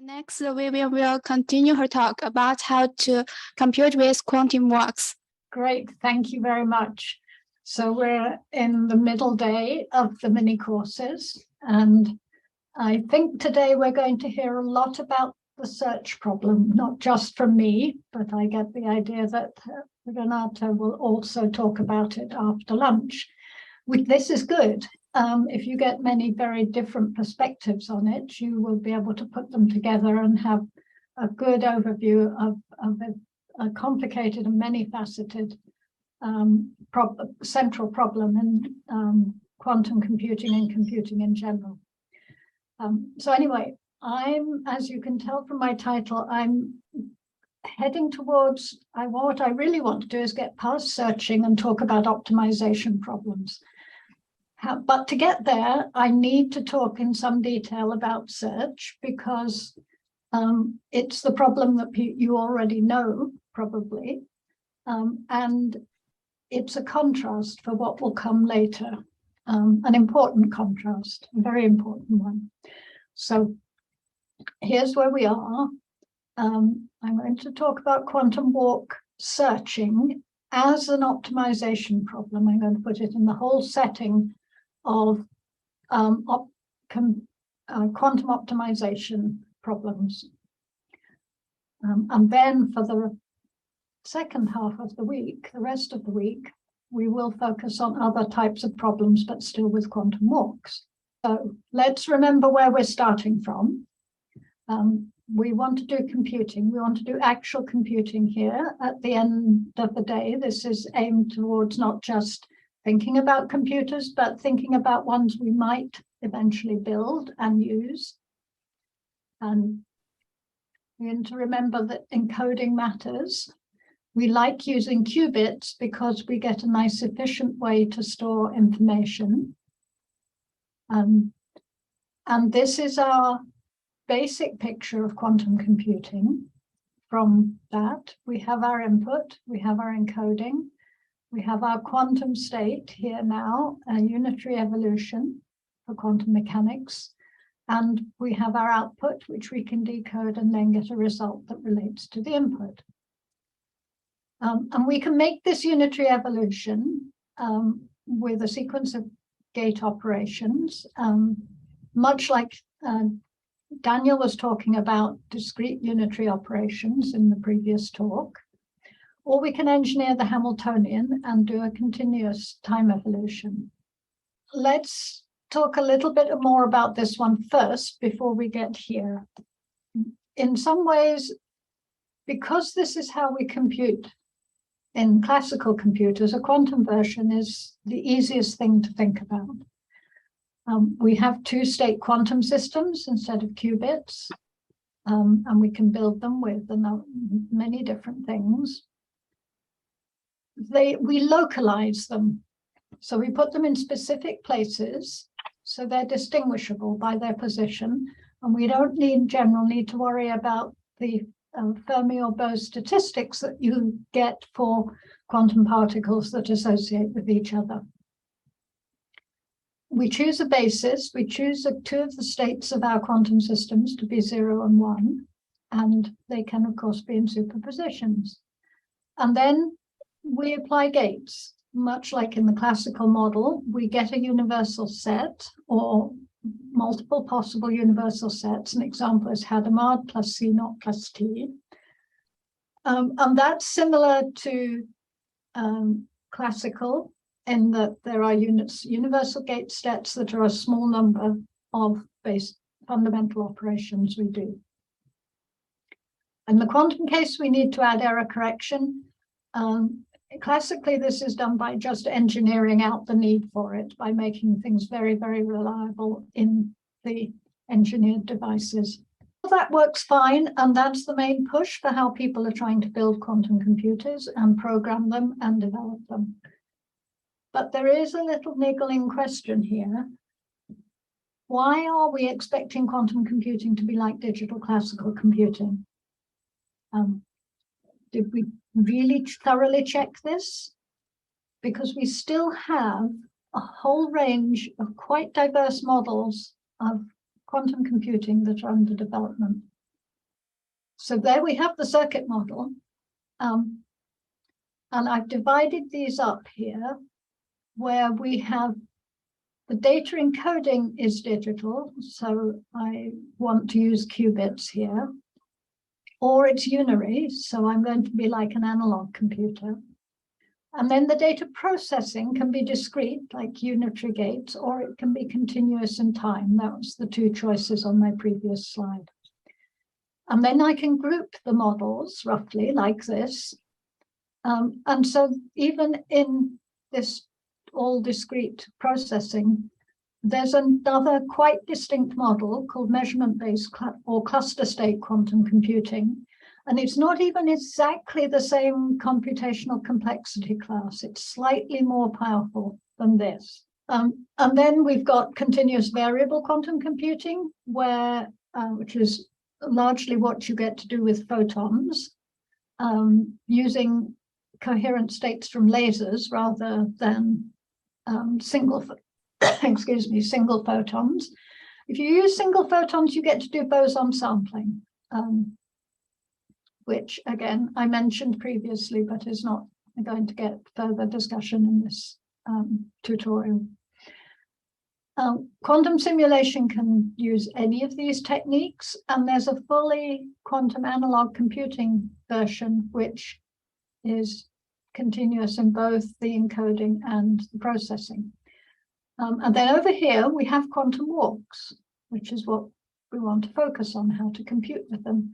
Next, Vivian will continue her talk about how to compute with quantum walks. Great, thank you very much. So we're in the middle day of the mini courses, and I think today we're going to hear a lot about the search problem, not just from me, but I get the idea that Renata will also talk about it after lunch. This is good. If you get many very different perspectives on it, you will be able to put them together and have a good overview of a complicated and many-faceted central problem in quantum computing and computing in general. So anyway, as you can tell from my title, I'm heading towards, what I really want to do is get past searching and talk about optimization problems. But to get there, I need to talk in some detail about search because it's the problem that you already know, probably. And it's a contrast for what will come later, an important contrast, a very important one. So here's where we are. I'm going to talk about quantum walk searching as an optimization problem. I'm going to put it in the whole setting of quantum optimization problems. And then for the second half of the week, the rest of the week, we will focus on other types of problems, but still with quantum walks. So let's remember where we're starting from. We want to do computing. We want to do actual computing here at the end of the day. This is aimed towards not just thinking about computers, but thinking about ones we might eventually build and use. And we need to remember that encoding matters. We like using qubits because we get a nice efficient way to store information. And this is our basic picture of quantum computing. From that, we have our input, we have our encoding, we have our quantum state here now, a unitary evolution for quantum mechanics, and we have our output, which we can decode and then get a result that relates to the input. And we can make this unitary evolution with a sequence of gate operations, much like Daniel was talking about discrete unitary operations in the previous talk. Or we can engineer the Hamiltonian and do a continuous time evolution. Let's talk a little bit more about this one first before we get here. In some ways, because this is how we compute in classical computers, a quantum version is the easiest thing to think about. We have two-state quantum systems instead of qubits, and we can build them with many different things. We localize them. So we put them in specific places, so they're distinguishable by their position, and we don't in general need to worry about the Fermi or Bose statistics that you get for quantum particles that associate with each other. We choose a basis, we choose two of the states of our quantum systems to be 0 and 1, and they can, of course, be in superpositions. And then we apply gates. Much like in the classical model, we get a universal set or multiple possible universal sets. An example is Hadamard plus C naught plus T. And that's similar to classical in that there are universal gate sets that are a small number of fundamental operations we do. In the quantum case, we need to add error correction. Classically, this is done by just engineering out the need for it, by making things very, very reliable in the engineered devices. That works fine, and that's the main push for how people are trying to build quantum computers and program them and develop them. But there is a little niggling question here. Why are we expecting quantum computing to be like digital classical computing? Did we really thoroughly check this? Because we still have a whole range of quite diverse models of quantum computing that are under development. So there we have the circuit model. And I've divided these up here, where we have the data encoding is digital, so I want to use qubits here, or it's unary, so I'm going to be like an analog computer. And then the data processing can be discrete, like unitary gates, or it can be continuous in time. That was the two choices on my previous slide. And then I can group the models roughly like this. And so even in this all discrete processing, there's another quite distinct model called measurement-based or cluster state quantum computing. And it's not even exactly the same computational complexity class. It's slightly more powerful than this. And then we've got continuous variable quantum computing, where which is largely what you get to do with photons, using coherent states from lasers rather than single photons. If you use single photons, you get to do boson sampling, which again I mentioned previously, but is not going to get further discussion in this tutorial. Quantum simulation can use any of these techniques, and there's a fully quantum analog computing version, which is continuous in both the encoding and the processing. And then over here, we have quantum walks, which is what we want to focus on, how to compute with them.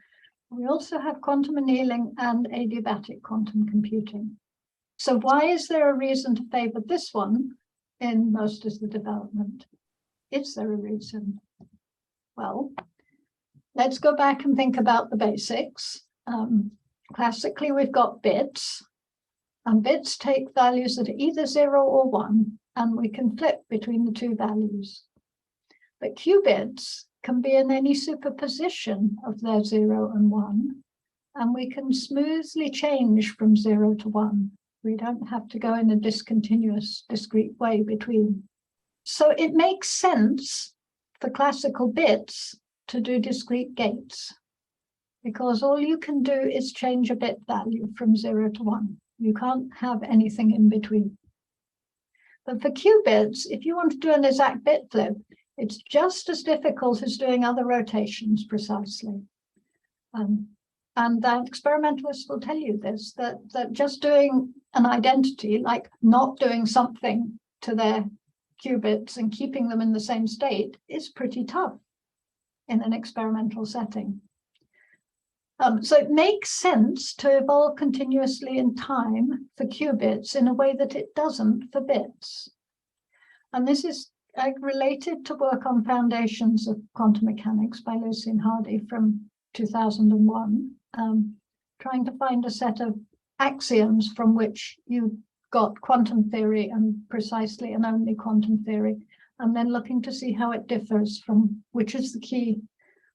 We also have quantum annealing and adiabatic quantum computing. So why is there a reason to favor this one in most of the development? Is there a reason? Well, let's go back and think about the basics. Classically, we've got bits, and bits take values that are either 0 or 1, and we can flip between the two values. But qubits can be in any superposition of their 0 and 1, and we can smoothly change from 0 to 1. We don't have to go in a discontinuous, discrete way between. So it makes sense for classical bits to do discrete gates, because all you can do is change a bit value from 0 to 1. You can't have anything in between. But for qubits, if you want to do an exact bit flip, it's just as difficult as doing other rotations precisely. And that experimentalists will tell you this, that just doing an identity, like not doing something to their qubits and keeping them in the same state, is pretty tough in an experimental setting. So it makes sense to evolve continuously in time for qubits in a way that it doesn't for bits. And this is related to work on Foundations of Quantum Mechanics by Lucy and Hardy from 2001, trying to find a set of axioms from which you got quantum theory and precisely and only quantum theory, and then looking to see how it differs from which is the key,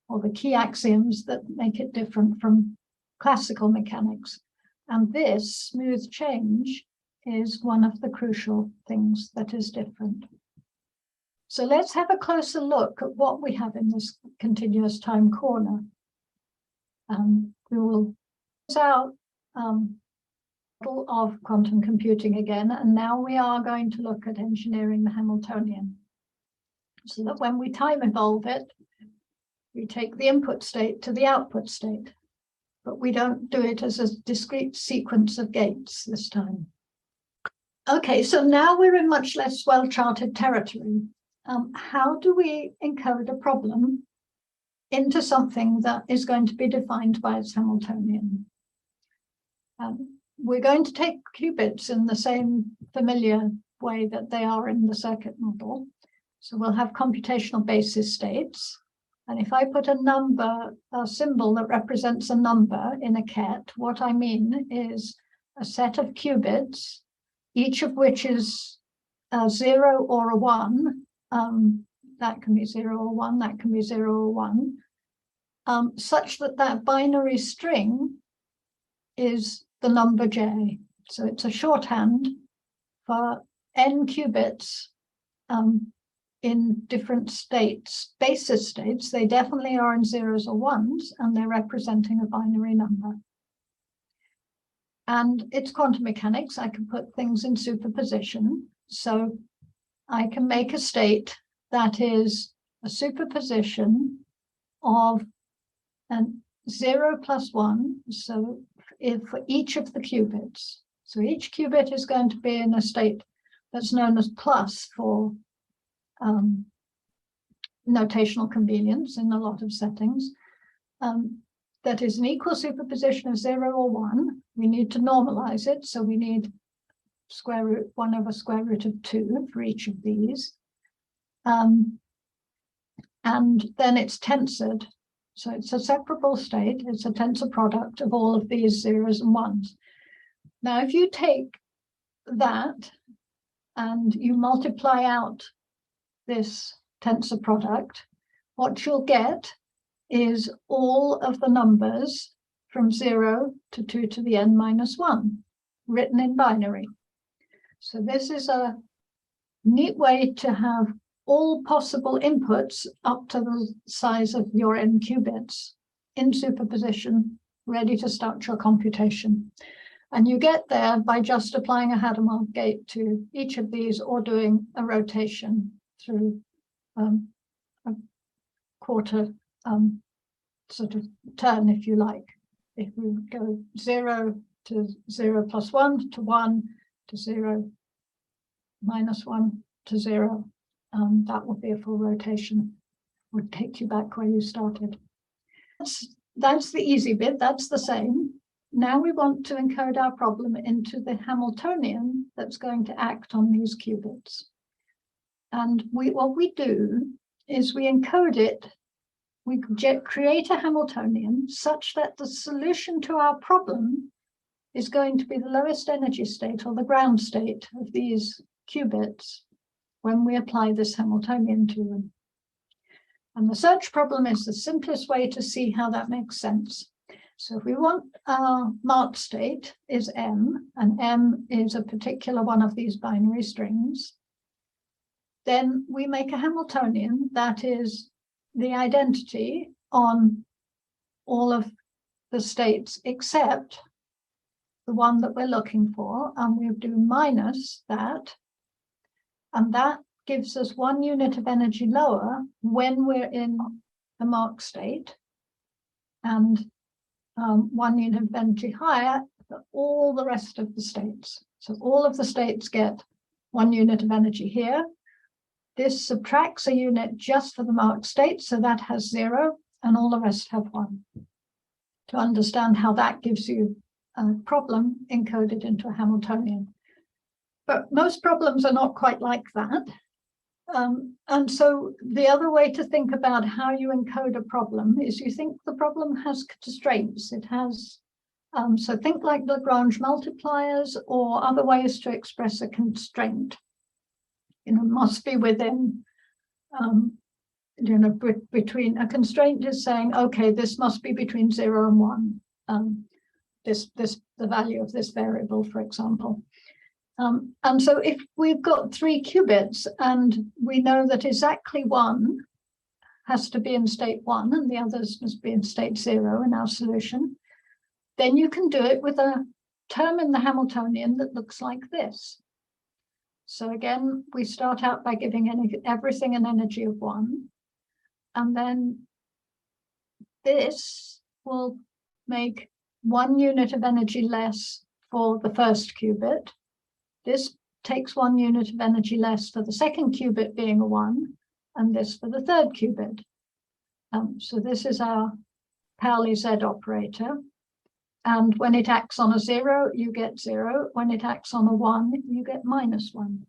or the key axioms that make it different from classical mechanics. And this smooth change is one of the crucial things that is different. So let's have a closer look at what we have in this continuous time corner. We will use our model of quantum computing again, and now we are going to look at engineering the Hamiltonian, so that when we time evolve it, we take the input state to the output state, but we don't do it as a discrete sequence of gates this time. Okay, so now we're in much less well-charted territory. How do we encode a problem into something that is going to be defined by its Hamiltonian? We're going to take qubits in the same familiar way that they are in the circuit model. So we'll have computational basis states. And if I put a symbol that represents a number in a ket, what I mean is a set of qubits, each of which is a 0 or a 1. That can be 0 or 1, that can be 0 or 1, such that that binary string is the number j. So it's a shorthand for n qubits in different states, basis states. They definitely are in zeros or ones, and they're representing a binary number. And it's quantum mechanics. I can put things in superposition. So I can make a state that is a superposition of an 0 plus 1. So if for each of the qubits. So each qubit is going to be in a state that's known as plus for notational convenience in a lot of settings. That is an equal superposition of 0 or 1. We need to normalize it, so we need square root 1 over square root of 2 for each of these. And then it's tensored. So it's a separable state. It's a tensor product of all of these zeros and ones. Now, if you take that and you multiply out this tensor product, what you'll get is all of the numbers from 0 to 2 to the n minus 1, written in binary. So this is a neat way to have all possible inputs up to the size of your n qubits in superposition, ready to start your computation. And you get there by just applying a Hadamard gate to each of these or doing a rotation through a quarter sort of turn, if you like. If we go 0 to 0 plus 1 to 1 to 0 minus 1 to 0, that would be a full rotation, would take you back where you started. That's the easy bit, that's the same. Now we want to encode our problem into the Hamiltonian that's going to act on these qubits. And what we do is we encode it, we create a Hamiltonian such that the solution to our problem is going to be the lowest energy state or the ground state of these qubits when we apply this Hamiltonian to them. And the search problem is the simplest way to see how that makes sense. So if we want our marked state is M, and M is a particular one of these binary strings, then we make a Hamiltonian that is the identity on all of the states except the one that we're looking for, and we do minus that, and that gives us 1 unit of energy lower when we're in the marked state, and 1 unit of energy higher for all the rest of the states. So all of the states get 1 unit of energy here. This subtracts a unit just for the marked state, so that has 0, and all the rest have 1. To understand how that gives you a problem encoded into a Hamiltonian. But most problems are not quite like that. And so the other way to think about how you encode a problem is you think the problem has constraints. It has, so think like Lagrange multipliers or other ways to express a constraint. Must be within, between, a constraint is saying, okay, this must be between 0 and 1. The value of this variable, for example. And so if we've got 3 qubits and we know that exactly one has to be in state 1 and the others must be in state 0 in our solution, then you can do it with a term in the Hamiltonian that looks like this. So again, we start out by giving everything an energy of 1, and then this will make 1 unit of energy less for the first qubit. This takes 1 unit of energy less for the second qubit being a 1, and this for the third qubit. So this is our Pauli Z operator. And when it acts on a 0, you get 0. When it acts on a 1, you get minus 1.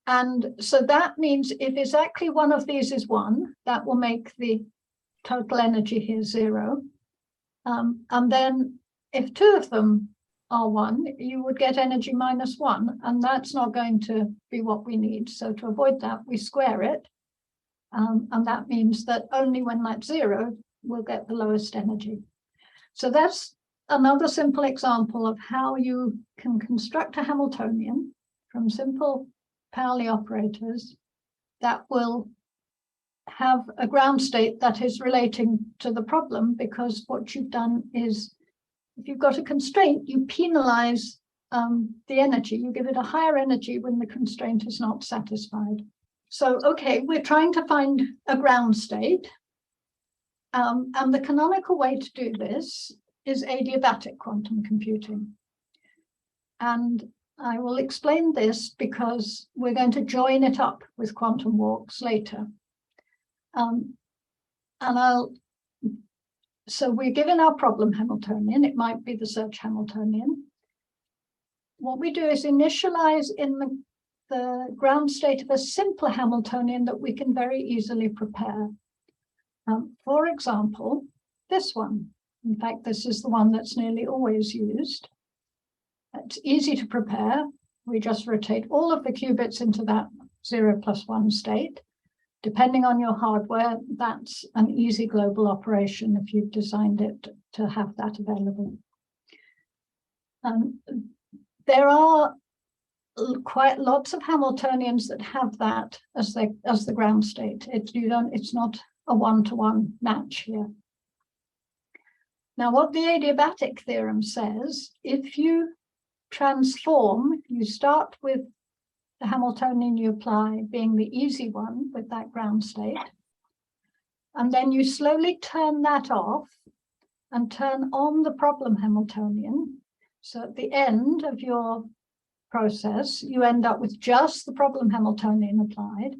And so that means if exactly one of these is 1, that will make the total energy here 0. And then if 2 of them are 1, you would get energy minus 1, and that's not going to be what we need. So to avoid that, we square it, and that means that only when that's 0, we'll get the lowest energy. So that's another simple example of how you can construct a Hamiltonian from simple Pauli operators that will have a ground state that is relating to the problem, because what you've done is, if you've got a constraint, you penalize the energy. You give it a higher energy when the constraint is not satisfied. So, okay, we're trying to find a ground state. And the canonical way to do this is adiabatic quantum computing. And I will explain this because we're going to join it up with quantum walks later. So we're given our problem Hamiltonian. It might be the search Hamiltonian. What we do is initialize in the ground state of a simpler Hamiltonian that we can very easily prepare. For example, this one. In fact, this is the one that's nearly always used. It's easy to prepare. We just rotate all of the qubits into that 0+1 state. Depending on your hardware, that's an easy global operation if you've designed it to have that available. There are quite lots of Hamiltonians that have that as the ground state. It's not a one-to-one match here. Now, what the Adiabatic theorem says, if you transform, you start with the Hamiltonian you apply being the easy one with that ground state, and then you slowly turn that off and turn on the problem Hamiltonian. So at the end of your process, you end up with just the problem Hamiltonian applied.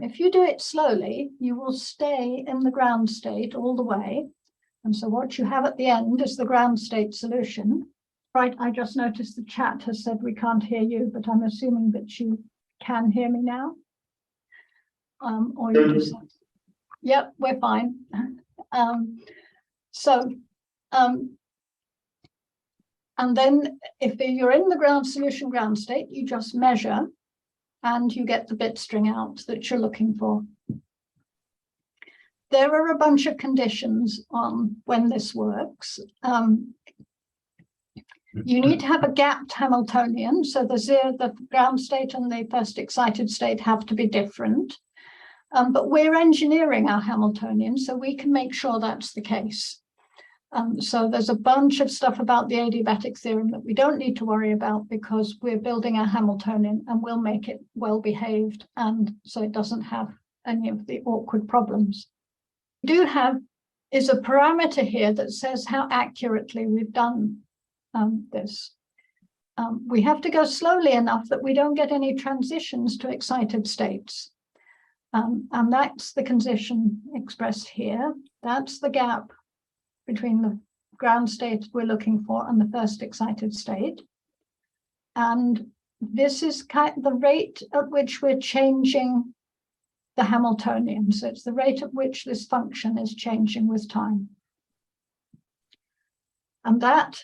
If you do it slowly, you will stay in the ground state all the way. And so what you have at the end is the ground state solution. Right, I just noticed the chat has said we can't hear you, but I'm assuming that you can hear me now. Or you just, yep, we're fine. And then if you're in the ground solution ground state, you just measure and you get the bit string out that you're looking for. There are a bunch of conditions on when this works. You need to have a gapped Hamiltonian, so the ground state and the first excited state have to be different. But we're engineering our Hamiltonian, so we can make sure that's the case. So there's a bunch of stuff about the Adiabatic theorem that we don't need to worry about because we're building our Hamiltonian and we'll make it well behaved, and so it doesn't have any of the awkward problems. We do have is a parameter here that says how accurately we've done this. We have to go slowly enough that we don't get any transitions to excited states. And that's the condition expressed here. That's the gap between the ground state we're looking for and the first excited state. And this is the rate at which we're changing the Hamiltonian. So it's the rate at which this function is changing with time. And that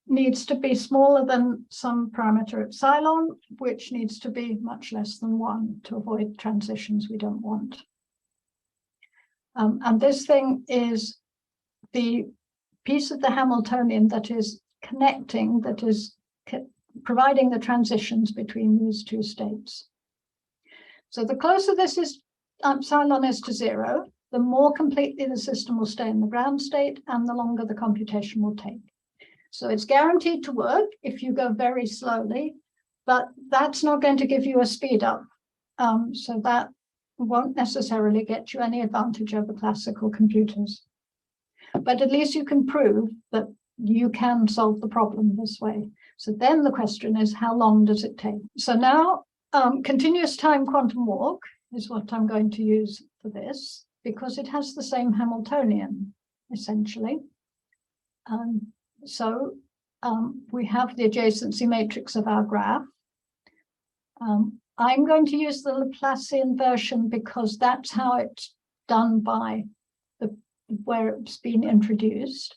needs to be smaller than some parameter epsilon, which needs to be much less than 1 to avoid transitions we don't want. And this thing is the piece of the Hamiltonian that is connecting, that is providing the transitions between these two states. So the closer this is epsilon is to 0, the more completely the system will stay in the ground state and the longer the computation will take. So it's guaranteed to work if you go very slowly, but that's not going to give you a speed up. So that won't necessarily get you any advantage over classical computers. But at least you can prove that you can solve the problem this way. So then the question is, how long does it take? So now continuous time quantum walk is what I'm going to use for this, because it has the same Hamiltonian, essentially. So we have the adjacency matrix of our graph. I'm going to use the Laplacian version because that's how it's done by where it's been introduced,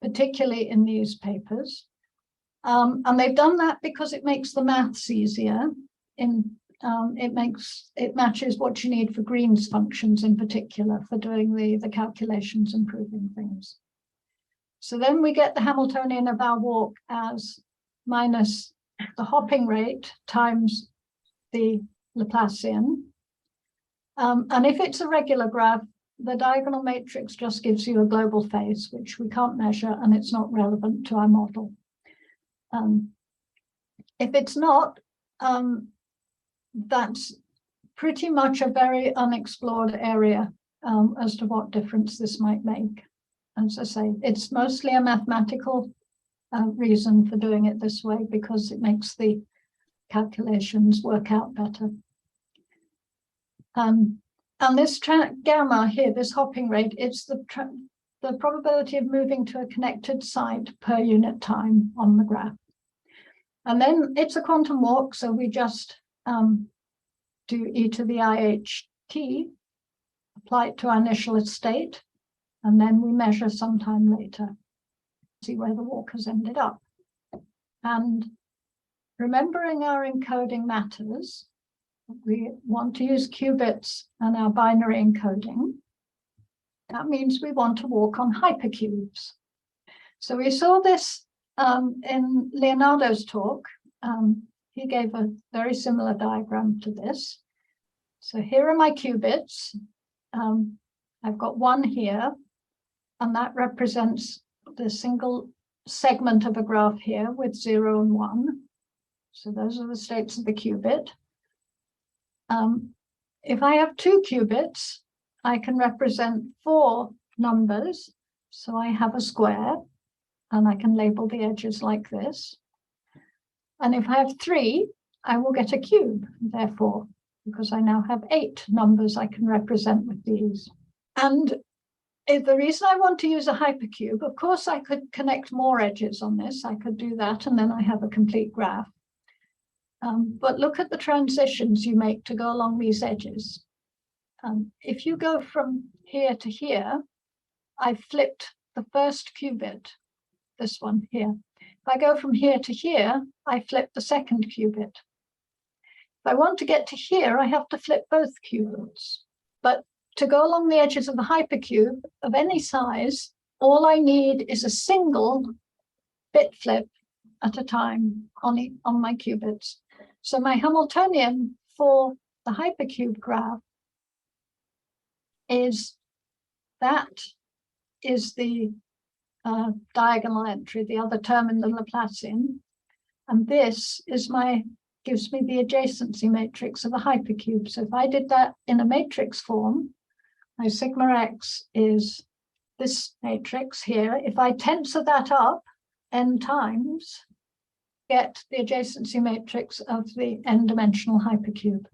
particularly in these papers. And they've done that because it makes the maths easier. It matches what you need for Green's functions in particular for doing the calculations and proving things. So then we get the Hamiltonian of our walk as minus the hopping rate times the Laplacian. And if it's a regular graph, the diagonal matrix just gives you a global phase, which we can't measure, and it's not relevant to our model. If it's not, that's pretty much a very unexplored area as to what difference this might make. As I say, it's mostly a mathematical reason for doing it this way, because it makes the calculations work out better. And this gamma here, this hopping rate, it's the probability of moving to a connected site per unit time on the graph. And then it's a quantum walk, so we just do e to the IHT, apply it to our initial state, and then we measure sometime later, see where the walk has ended up. And remembering our encoding matters, we want to use qubits and our binary encoding. That means we want to walk on hypercubes. So we saw this in Leonardo's talk. He gave a very similar diagram to this. So here are my qubits. I've got one here, and that represents the single segment of a graph here with 0 and 1. So those are the states of the qubit. If I have 2 qubits, I can represent 4 numbers. So I have a square, and I can label the edges like this. And if I have 3, I will get a cube, therefore, because I now have 8 numbers I can represent with these. And if the reason I want to use a hypercube, of course, I could connect more edges on this. I could do that, and then I have a complete graph. But look at the transitions you make to go along these edges. If you go from here to here, I flipped the first qubit, this one here. If I go from here to here, I flip the second qubit. If I want to get to here, I have to flip both qubits. But to go along the edges of a hypercube of any size, all I need is a single bit flip at a time on my qubits. So my Hamiltonian for the hypercube graph is the diagonal entry, the other term in the Laplacian. And this is gives me the adjacency matrix of a hypercube. So if I did that in a matrix form, my sigma x is this matrix here. If I tensor that up n times, get the adjacency matrix of the n-dimensional hypercube.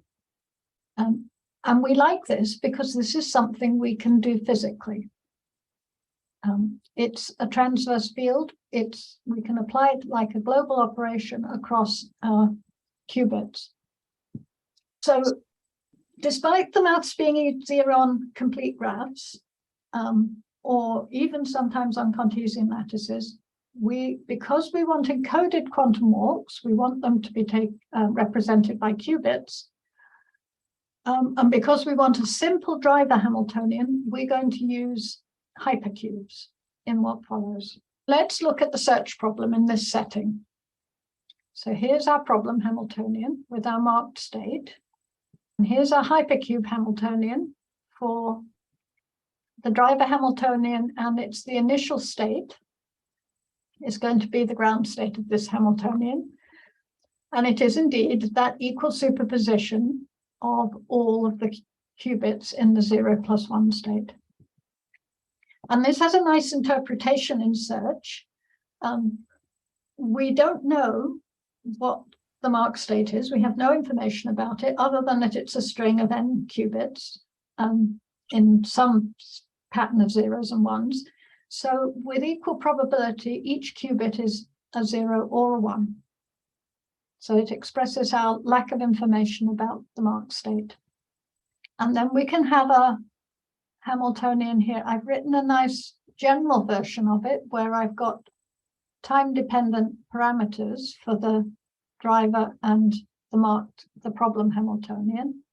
And we like this because this is something we can do physically. It's a transverse field. We can apply it like a global operation across our qubits. So despite the maths being easier on complete graphs, or even sometimes on Cartesian lattices, because we want encoded quantum walks, we want them to be represented by qubits. And because we want a simple driver Hamiltonian, we're going to use hypercubes in what follows. Let's look at the search problem in this setting. So here's our problem Hamiltonian with our marked state. And here's our hypercube Hamiltonian for the driver Hamiltonian, and it's the initial state is going to be the ground state of this Hamiltonian. And it is indeed that equal superposition of all of the qubits in the 0 + 1 state. And this has a nice interpretation in search. We don't know what the marked state is. We have no information about it other than that it's a string of n qubits in some pattern of zeros and ones. So with equal probability, each qubit is a 0 or a 1. So it expresses our lack of information about the marked state. And then we can have a Hamiltonian here. I've written a nice general version of it where I've got time-dependent parameters for the driver and the problem Hamiltonian.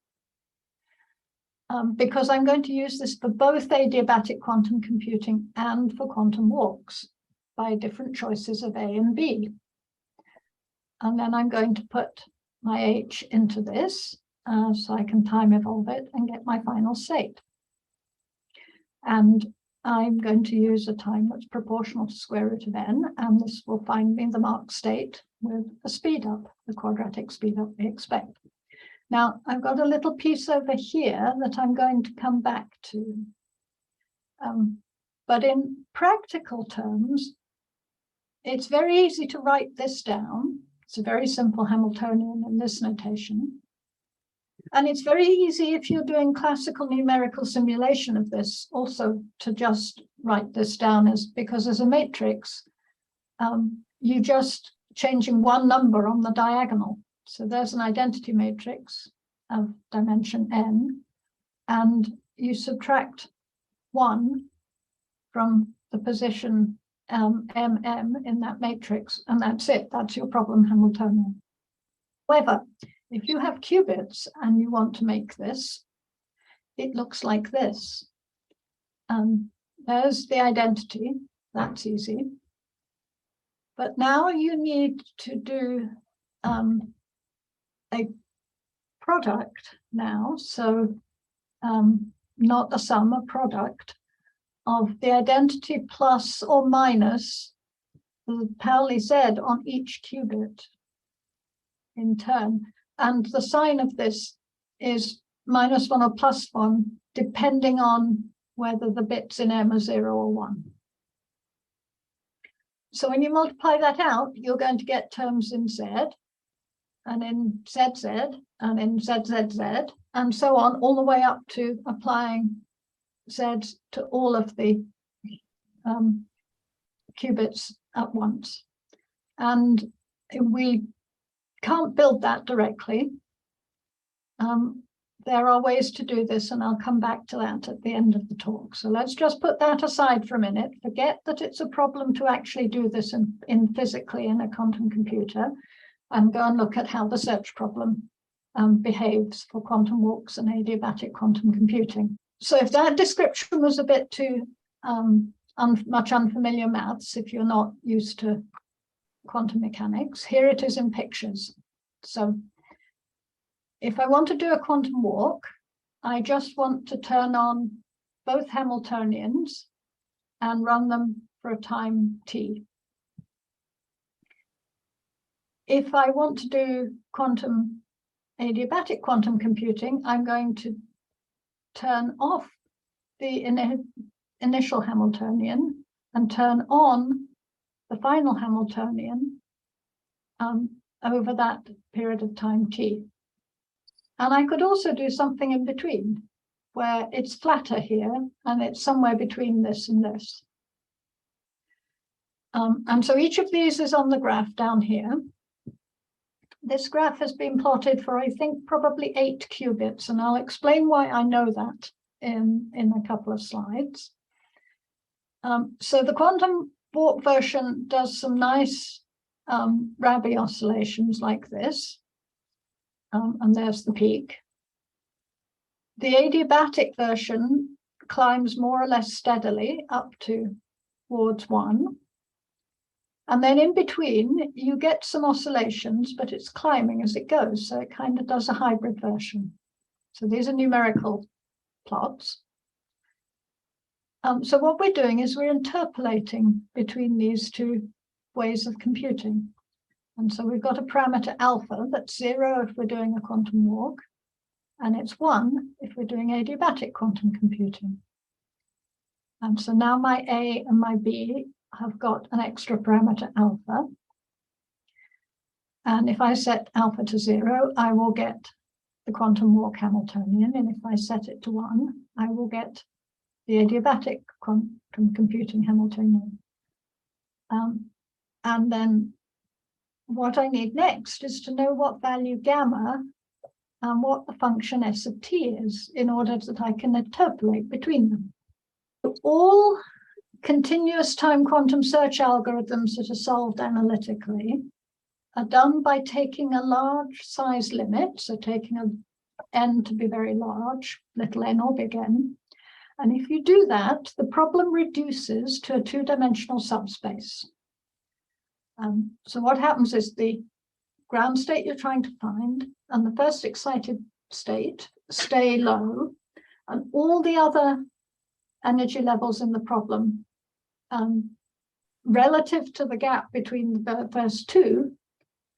Because I'm going to use this for both adiabatic quantum computing and for quantum walks by different choices of A and B. And then I'm going to put my H into this. so I can time evolve it and get my final state. And I'm going to use a time that's proportional to square root of n, and this will find me the marked state with a speed up, the quadratic speed up we expect. Now, I've got a little piece over here that I'm going to come back to. But in practical terms, it's very easy to write this down. It's a very simple Hamiltonian in this notation. And it's very easy if you're doing classical numerical simulation of this also to just write this down because as a matrix, you just changing one number on the diagonal. So there's an identity matrix of dimension n, and you subtract 1 from the position in that matrix, and that's it. That's your problem Hamiltonian. However, if you have qubits and you want to make this, it looks like this. There's the identity. That's easy. But now you need to do a product now. So not a sum, a product of the identity plus or minus the Pauli Z on each qubit in turn. And the sign of this is -1 or +1, depending on whether the bits in M are 0 or 1. So when you multiply that out, you're going to get terms in Z, and in ZZ, and in ZZZ, and so on, all the way up to applying Z to all of the qubits at once. And we can't build that directly. There are ways to do this, and I'll come back to that at the end of the talk. So let's just put that aside for a minute. Forget that it's a problem to actually do this in physically in a quantum computer, and go and look at how the search problem behaves for quantum walks and adiabatic quantum computing. So if that description was a bit too much unfamiliar maths, if you're not used to quantum mechanics, here it is in pictures. So if I want to do a quantum walk, I just want to turn on both Hamiltonians and run them for a time t. If I want to do adiabatic quantum computing, I'm going to turn off the initial Hamiltonian and turn on the final Hamiltonian over that period of time t. And I could also do something in between, where it's flatter here, and it's somewhere between this and this. And so each of these is on the graph down here. This graph has been plotted for, I think, probably 8 qubits, and I'll explain why I know that in a couple of slides. So the quantum walk version does some nice Rabi oscillations like this. And there's the peak. The adiabatic version climbs more or less steadily up towards 1. And then in between, you get some oscillations, but it's climbing as it goes. So it kind of does a hybrid version. So these are numerical plots. So what we're doing is we're interpolating between these two ways of computing. And so we've got a parameter alpha that's 0 if we're doing a quantum walk, and it's 1 if we're doing adiabatic quantum computing. And so now my A and my B have got an extra parameter alpha. And if I set alpha to 0, I will get the quantum walk Hamiltonian. And if I set it to 1, I will get the adiabatic quantum computing Hamiltonian. And then what I need next is to know what value gamma and what the function s of t is in order that I can interpolate between them. All continuous time quantum search algorithms that are solved analytically are done by taking a large size limit, so taking an n to be very large, little n or big N. And if you do that, the problem reduces to a 2-dimensional subspace. So what happens is the ground state you're trying to find and the first excited state stay low, and all the other energy levels in the problem relative to the gap between the first two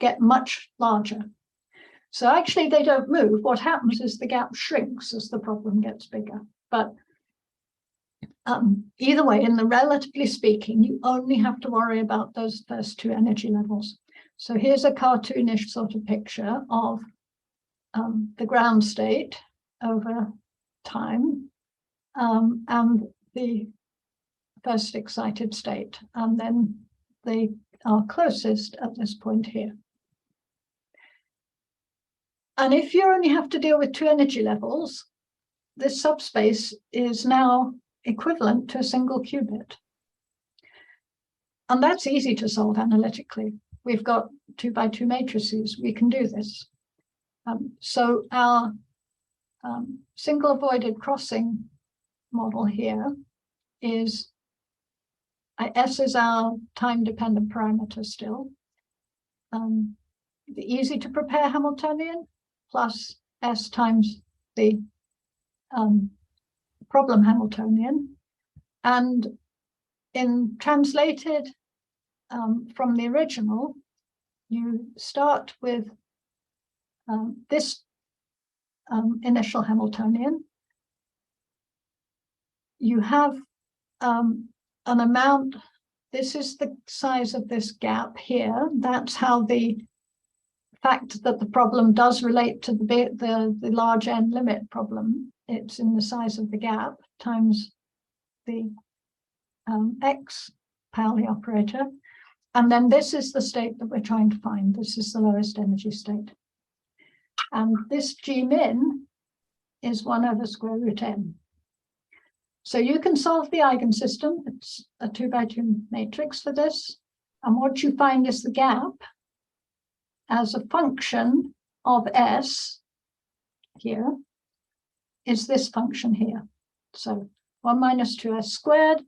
get much larger. So actually they don't move. What happens is the gap shrinks as the problem gets bigger. But either way, in the relatively speaking, you only have to worry about those first two energy levels. So here's a cartoonish sort of picture of the ground state over time and the first excited state, and then they are closest at this point here. And if you only have to deal with two energy levels, this subspace is now equivalent to a single qubit. And that's easy to solve analytically. We've got 2 by 2 matrices. We can do this. So our single avoided crossing model here is S is our time-dependent parameter still. The easy to prepare Hamiltonian plus S times the problem Hamiltonian. And in translated from the original, you start with this initial Hamiltonian. You have an amount, this is the size of this gap here. That's how the fact that the problem does relate to the large n limit problem. It's in the size of the gap times the x Pauli operator. And then this is the state that we're trying to find. This is the lowest energy state. And this G min is 1 over square root n. So you can solve the eigensystem. It's a 2 by 2 matrix for this. And what you find is the gap as a function of S here is this function here. So 1 minus 2s squared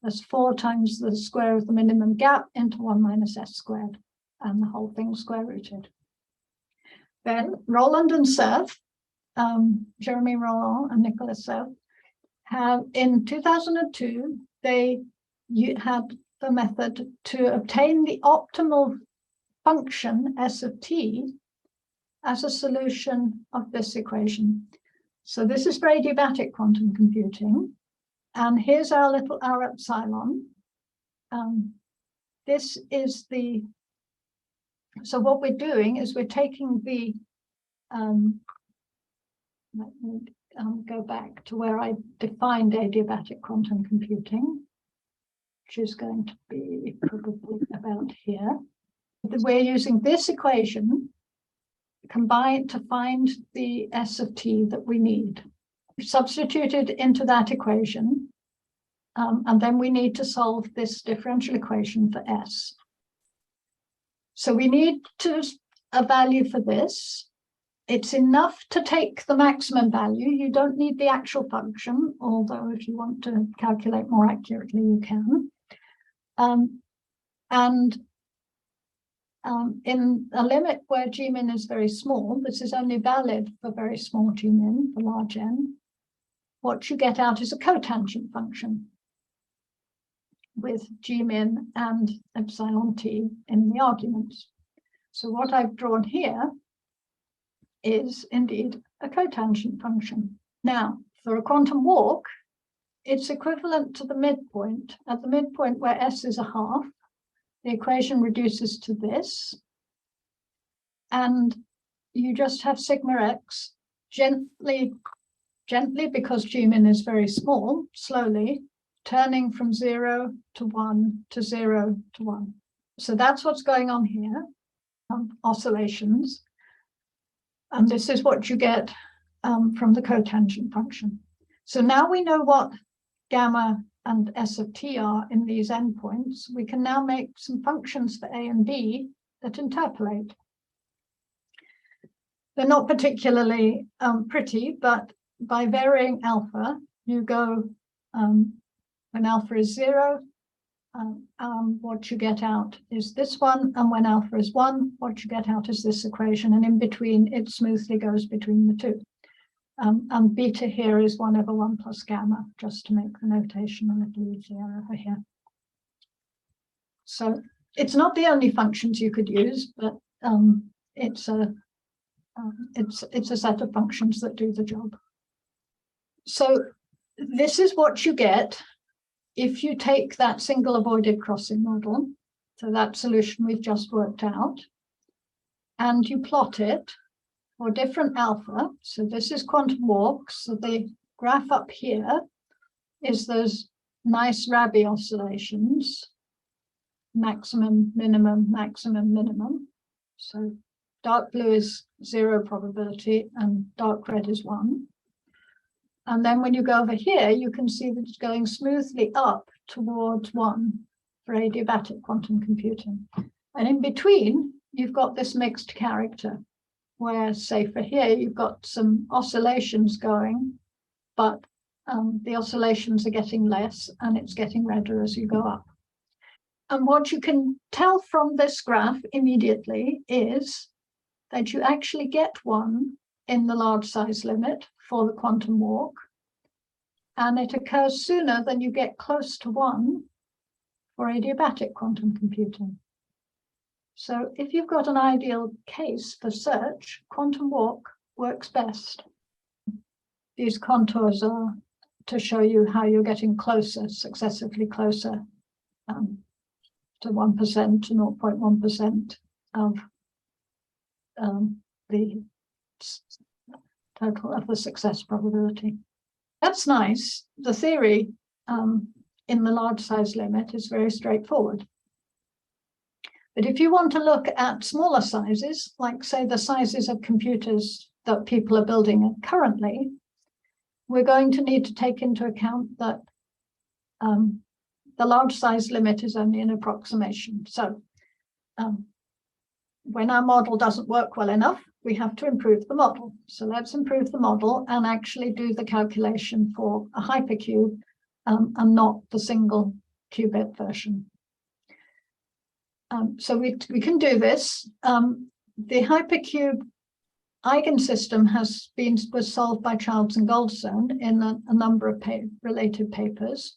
plus 4 times the square of the minimum gap into 1 minus s squared, and the whole thing square rooted. Then Roland and Cerf, Jeremy Roland and Nicolas Cerf, have in 2002, they had the method to obtain the optimal function s of t as a solution of this equation. So this is for adiabatic quantum computing. And here's our little r epsilon. This is the, so what we're doing is we're taking the, let me go back to where I defined adiabatic quantum computing, which is going to be probably about here. We're using this equation combined to find the s of t that we need. Substituted into that equation, and then we need to solve this differential equation for s. So we need a value for this. It's enough to take the maximum value. You don't need the actual function, although if you want to calculate more accurately, you can. In a limit where g min is very small, this is only valid for very small g min, for large n. What you get out is a cotangent function with g min and epsilon t in the arguments. So what I've drawn here is indeed a cotangent function. Now, for a quantum walk, it's equivalent to the midpoint. At the midpoint where s is a half, the equation reduces to this, and you just have sigma x gently, because g min is very small, slowly turning from 0 to 1 to 0 to 1. So that's what's going on here, oscillations. And this is what you get from the cotangent function. So now we know what gamma and s of t are in these endpoints. We can now make some functions for a and b that interpolate. They're not particularly pretty, but by varying alpha, you go, when alpha is 0, what you get out is this one, and when alpha is 1, what you get out is this equation, and in between it smoothly goes between the two. And beta here is 1 over 1 plus gamma, just to make the notation a little easier over here. So it's not the only functions you could use, but it's a set of functions that do the job. So this is what you get if you take that single avoided crossing model, so that solution we've just worked out, and you plot it for different alpha. So this is quantum walks. So the graph up here is those nice Rabi oscillations, maximum, minimum. So dark blue is 0 probability and dark red is 1. And then when you go over here, you can see that it's going smoothly up towards 1 for adiabatic quantum computing. And in between, you've got this mixed character, where, say, for here, you've got some oscillations going, but the oscillations are getting less, and it's getting redder as you go up. And what you can tell from this graph immediately is that you actually get 1 in the large size limit for the quantum walk, and it occurs sooner than you get close to 1 for adiabatic quantum computing. So if you've got an ideal case for search, quantum walk works best. These contours are to show you how you're getting closer, successively closer to 1% to 0.1% of the total of the success probability. That's nice. The theory in the large size limit is very straightforward. But if you want to look at smaller sizes, like say the sizes of computers that people are building currently, we're going to need to take into account that the large size limit is only an approximation. So when our model doesn't work well enough, we have to improve the model. So let's improve the model and actually do the calculation for a hypercube and not the single qubit version. So we can do this. The hypercube eigensystem was solved by Childs and Goldstone in a number of related papers.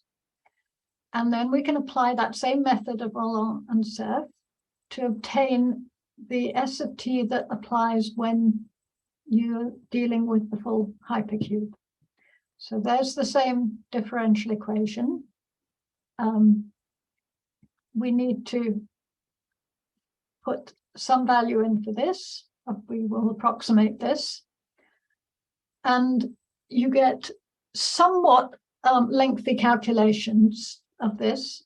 And then we can apply that same method of Roland and Cerf to obtain the S of t that applies when you're dealing with the full hypercube. So there's the same differential equation. We need to put some value in for this. We will approximate this. And you get somewhat lengthy calculations of this,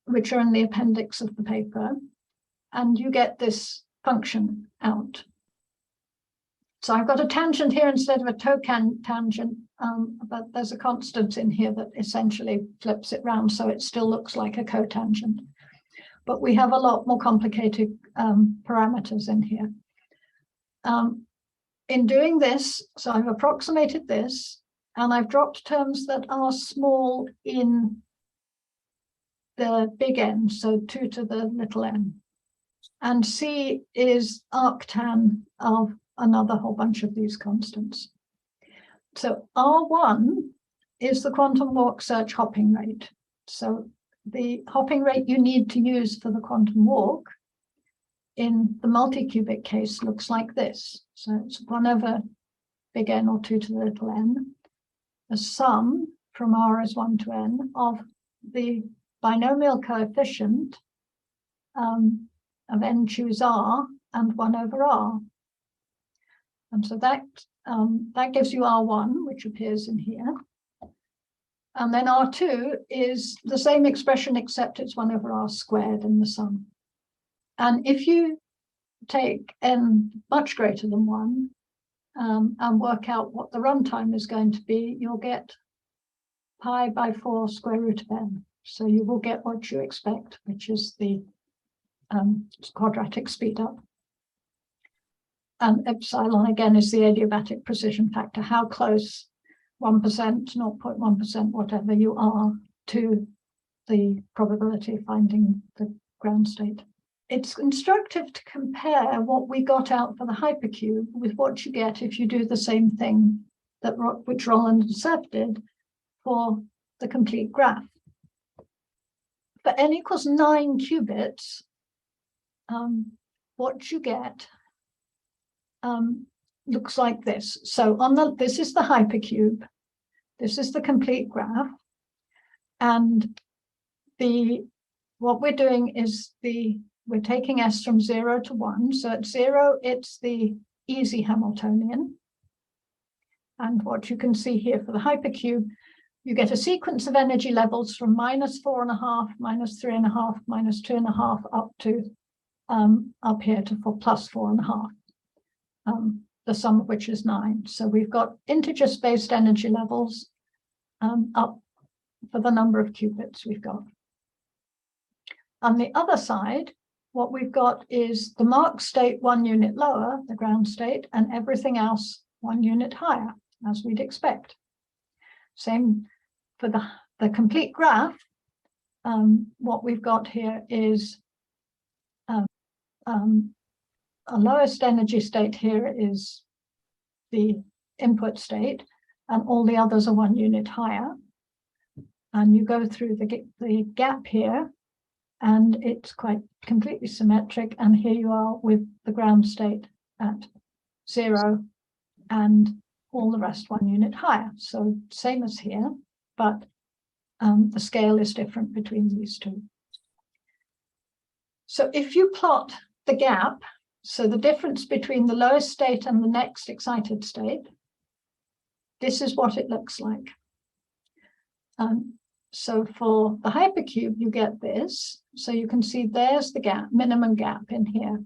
which are in the appendix of the paper, and you get this function out. So I've got a tangent here instead of a tangent, but there's a constant in here that essentially flips it round, so it still looks like a cotangent. But we have a lot more complicated parameters in here. In doing this, so I've approximated this, and I've dropped terms that are small in the big N, so 2 to the little n. And C is arctan of another whole bunch of these constants. So R1 is the quantum walk search hopping rate. So the hopping rate you need to use for the quantum walk in the multi-qubit case looks like this. So it's 1 over big N or 2 to the little n. The sum from R is 1 to n of the binomial coefficient of n choose R and 1 over R. And so that gives you R1, which appears in here. And then R2 is the same expression, except it's 1 over R squared in the sum. And if you take n much greater than 1 and work out what the runtime is going to be, you'll get pi by 4 square root of n. So you will get what you expect, which is the quadratic speed up. And epsilon, again, is the adiabatic precision factor, how close, 1%, 0.1%, whatever you are to the probability of finding the ground state. It's instructive to compare what we got out for the hypercube with what you get if you do the same thing which Roland and Cerf did for the complete graph. For n equals 9 qubits, what you get looks like this. So this is the hypercube, this is the complete graph, and what we're doing is we're taking s from 0 to 1. So at 0, it's the easy Hamiltonian. And what you can see here for the hypercube, you get a sequence of energy levels from -4.5, -3.5, -2.5, up to up here to +4.5, the sum of which is 9. So we've got integer-spaced energy levels up for the number of qubits we've got. On the other side, what we've got is the mark state 1 unit lower, the ground state, and everything else 1 unit higher, as we'd expect. Same for the complete graph. What we've got here is a lowest energy state here is the input state, and all the others are 1 unit higher. And you go through the gap here, and it's quite completely symmetric. And here you are with the ground state at 0, and all the rest 1 unit higher. So same as here, but the scale is different between these two. So if you plot the gap, so the difference between the lowest state and the next excited state, this is what it looks like. So for the hypercube, you get this. So you can see there's the gap, minimum gap in here.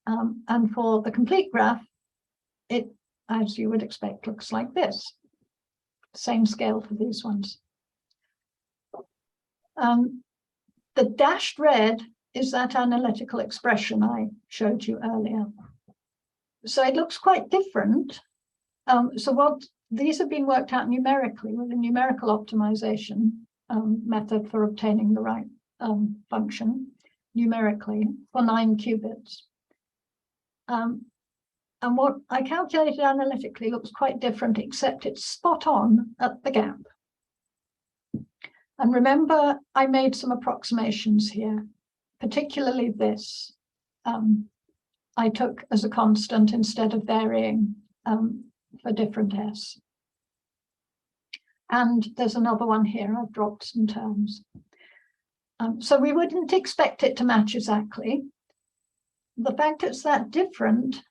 And for the complete graph, it, as you would expect, looks like this. Same scale for these ones. The dashed red is that analytical expression I showed you earlier. So it looks quite different. So these have been worked out numerically with a numerical optimization method for obtaining the right function numerically for 9 qubits. And what I calculated analytically looks quite different, except it's spot on at the gap. And remember, I made some approximations here, particularly this. I took as a constant instead of varying for different s. And there's another one here, I've dropped some terms. So we wouldn't expect it to match exactly. The fact it's that different,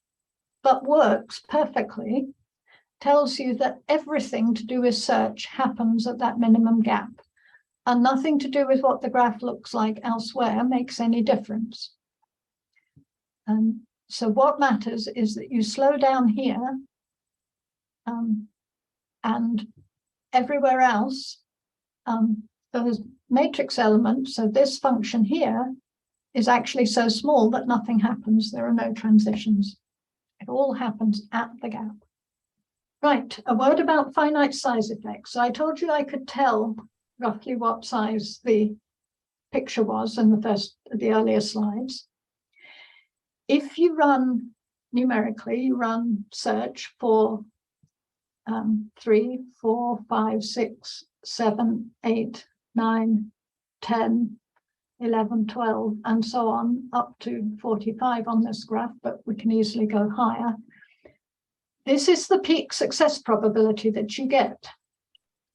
but works perfectly, tells you that everything to do with search happens at that minimum gap, and nothing to do with what the graph looks like elsewhere makes any difference. So what matters is that you slow down here, and everywhere else, those matrix elements, so this function here is actually so small that nothing happens. There are no transitions. It all happens at the gap. Right, a word about finite size effects. So I told you I could tell roughly what size the picture was in the earlier slides. If you run numerically, you run search for 3, 4, 5, 6, 7, 8, 9, 10, 11, 12, and so on, up to 45 on this graph, but we can easily go higher. This is the peak success probability that you get.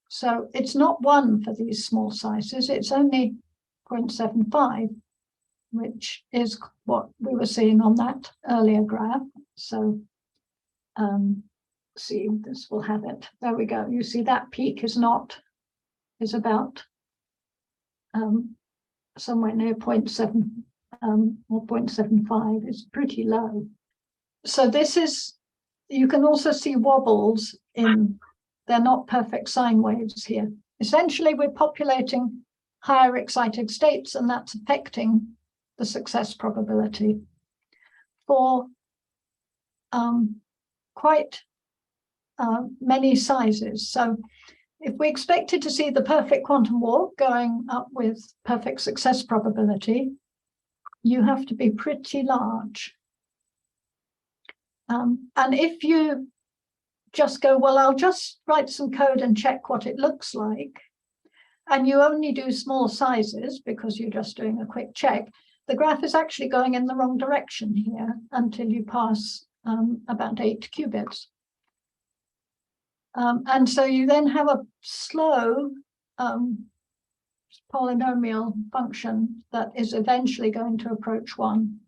So it's not 1 for these small sizes, it's only 0.75, which is what we were seeing on that earlier graph. So see, this will have it. There we go. You see that peak is about somewhere near 0.7 or 0.75. It's pretty low. So this is, you can also see wobbles they're not perfect sine waves here. Essentially, we're populating higher excited states, and that's affecting the success probability for quite many sizes. So If we expected to see the perfect quantum walk going up with perfect success probability, you have to be pretty large. And if you just go, well, I'll just write some code and check what it looks like, and you only do small sizes because you're just doing a quick check, the graph is actually going in the wrong direction here until you pass about 8 qubits. And so you then have a slow polynomial function that is eventually going to approach 1.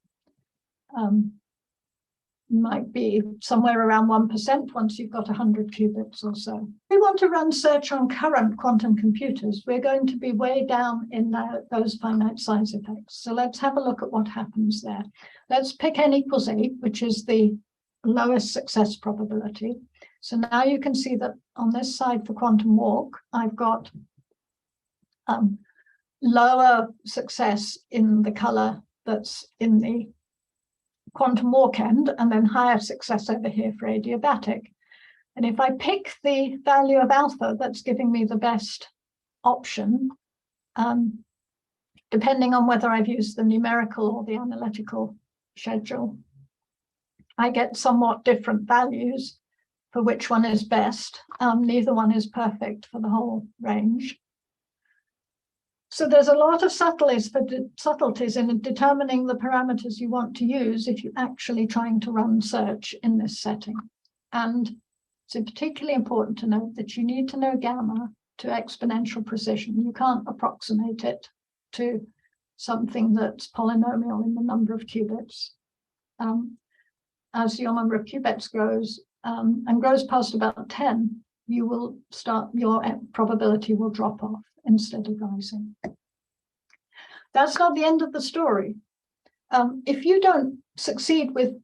Might be somewhere around 1% once you've got 100 qubits or so. If we want to run search on current quantum computers, we're going to be way down in those finite size effects. So let's have a look at what happens there. Let's pick n equals 8, which is the lowest success probability. So now you can see that on this side for quantum walk, I've got lower success in the color that's in the quantum walk end, and then higher success over here for adiabatic. And if I pick the value of alpha that's giving me the best option, depending on whether I've used the numerical or the analytical schedule, I get somewhat different values for which one is best. Neither one is perfect for the whole range. So there's a lot of subtleties in determining the parameters you want to use if you're actually trying to run search in this setting. And it's particularly important to note that you need to know gamma to exponential precision. You can't approximate it to something that's polynomial in the number of qubits. As your number of qubits grows and grows past about 10, you will start, your probability will drop off instead of rising. That's not the end of the story. If you don't succeed with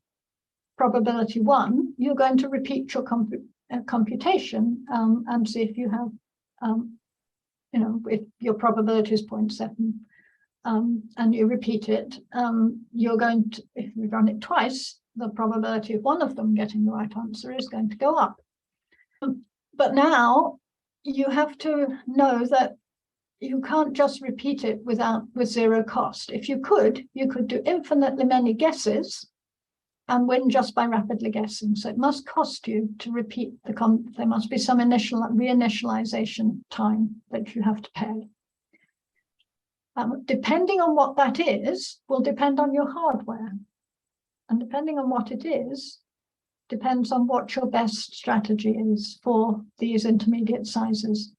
probability 1, you're going to repeat your computation and see if you have, if your probability is 0.7 and you repeat it, you're going to, if you run it twice, the probability of one of them getting the right answer is going to go up. But now you have to know that you can't just repeat it with zero cost. If you could do infinitely many guesses and win just by rapidly guessing. So it must cost you to repeat there must be some initial reinitialization time that you have to pay. Depending on what that is, will depend on your hardware. And depending on what it is, depends on what your best strategy is for these intermediate sizes.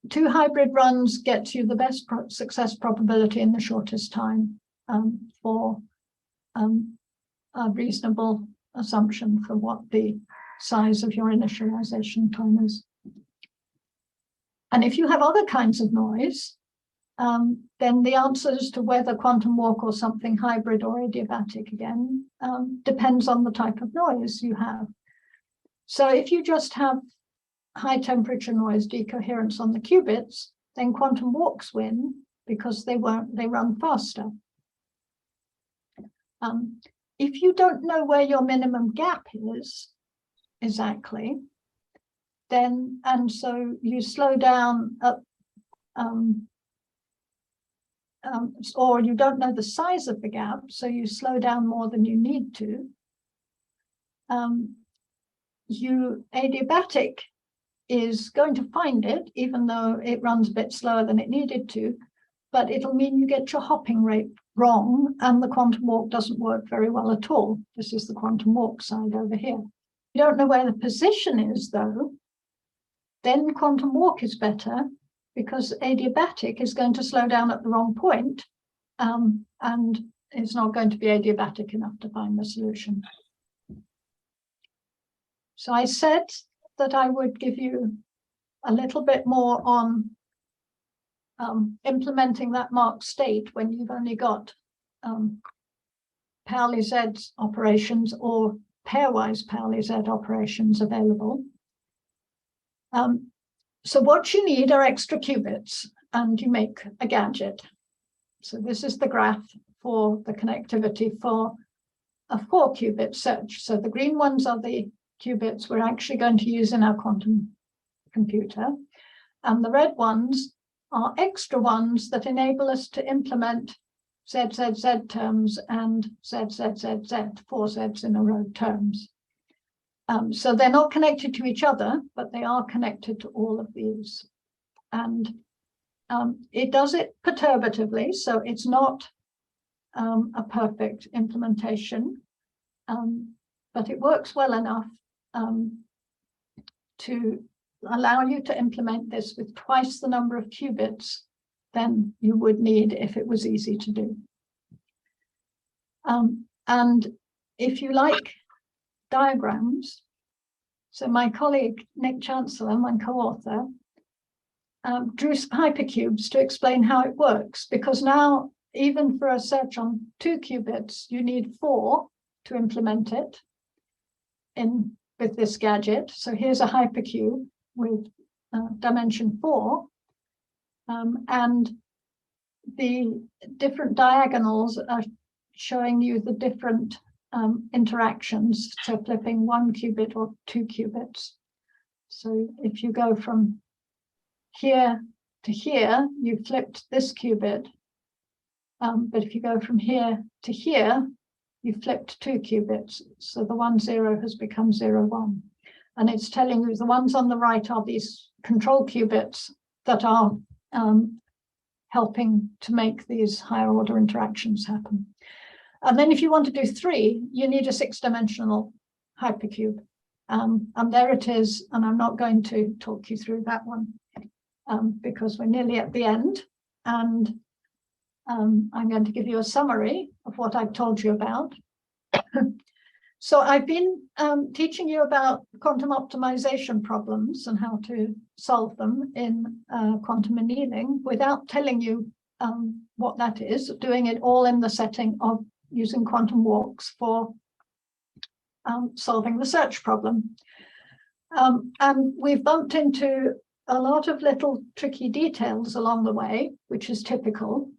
2 hybrid runs gets you the best success probability in the shortest time for a reasonable assumption for what the size of your initialization time is. And if you have other kinds of noise, then the answers to whether quantum walk or something hybrid or adiabatic again depends on the type of noise you have. So if you just have high temperature noise decoherence on the qubits, then quantum walks win because they run faster. If you don't know where your minimum gap is exactly, then, and so you slow down at, or you don't know the size of the gap, so you slow down more than you need to, adiabatic is going to find it, even though it runs a bit slower than it needed to, but it'll mean you get your hopping rate wrong and the quantum walk doesn't work very well at all. This is the quantum walk side over here. If you don't know where the position is, though, then quantum walk is better because adiabatic is going to slow down at the wrong point and it's not going to be adiabatic enough to find the solution. So I said that I would give you a little bit more on implementing that marked state when you've only got Pauli Z operations or pairwise Pauli Z operations available. So what you need are extra qubits, and you make a gadget. So this is the graph for the connectivity for a 4-qubit search. So the green ones are the qubits we're actually going to use in our quantum computer. And the red ones are extra ones that enable us to implement ZZZ terms and ZZZZ, 4 Zs in a row terms. So they're not connected to each other, but they are connected to all of these. And it does it perturbatively, so it's not a perfect implementation, but it works well enough to allow you to implement this with twice the number of qubits than you would need if it was easy to do. And if you like diagrams, so my colleague Nick Chancellor, my co-author, drew some hypercubes to explain how it works, because now even for a search on 2 qubits, you need 4 to implement it with this gadget. So here's a hypercube with dimension 4, and the different diagonals are showing you the different interactions, so flipping 1 qubit or 2 qubits. So if you go from here to here, you flipped this qubit, but if you go from here to here, you flipped 2 qubits. So the 1, 0 has become 0, 1. And it's telling you the ones on the right are these control qubits that are helping to make these higher order interactions happen. And then if you want to do 3, you need a 6-dimensional hypercube. And there it is. And I'm not going to talk you through that one because we're nearly at the end. And I'm going to give you a summary of what I've told you about. So I've been teaching you about quantum optimization problems and how to solve them in quantum annealing without telling you what that is, doing it all in the setting of using quantum walks for solving the search problem. And we've bumped into a lot of little tricky details along the way, which is typical.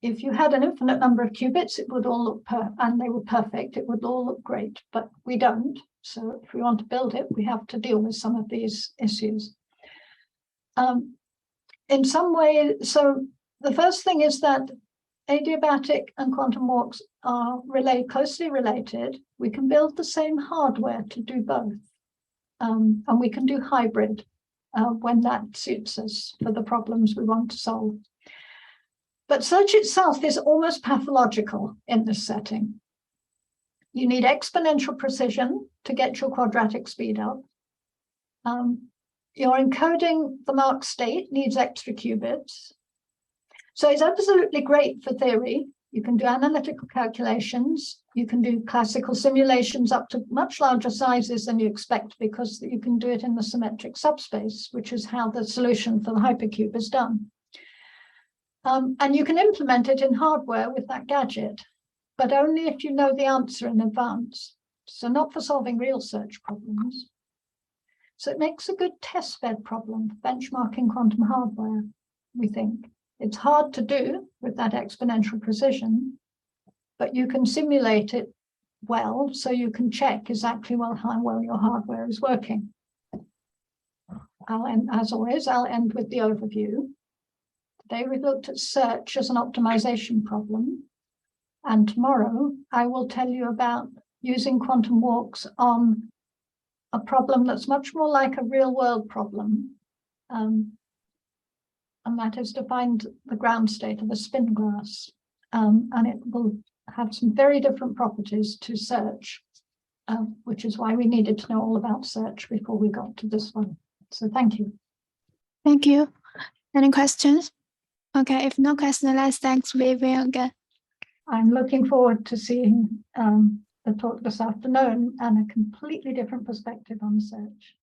If you had an infinite number of qubits, it would all look and they were perfect, it would all look great, but we don't. So if we want to build it, we have to deal with some of these issues. In some way, so the first thing is that adiabatic and quantum walks are closely related. We can build the same hardware to do both. And we can do hybrid when that suits us for the problems we want to solve. But search itself is almost pathological in this setting. You need exponential precision to get your quadratic speed up. Your encoding the marked state needs extra qubits. So it's absolutely great for theory. You can do analytical calculations. You can do classical simulations up to much larger sizes than you expect because you can do it in the symmetric subspace, which is how the solution for the hypercube is done. And you can implement it in hardware with that gadget, but only if you know the answer in advance. So not for solving real search problems. So it makes a good test bed problem for benchmarking quantum hardware, we think. It's hard to do with that exponential precision, but you can simulate it well, so you can check exactly how well your hardware is working. As always, I'll end with the overview. Today we've looked at search as an optimization problem, and tomorrow I will tell you about using quantum walks on a problem that's much more like a real-world problem, and that is to find the ground state of a spin glass, and it will have some very different properties to search, which is why we needed to know all about search before we got to this one. So thank you. Thank you. Any questions? Okay, if no question, let's thank Viv again. I'm looking forward to seeing the talk this afternoon and a completely different perspective on search.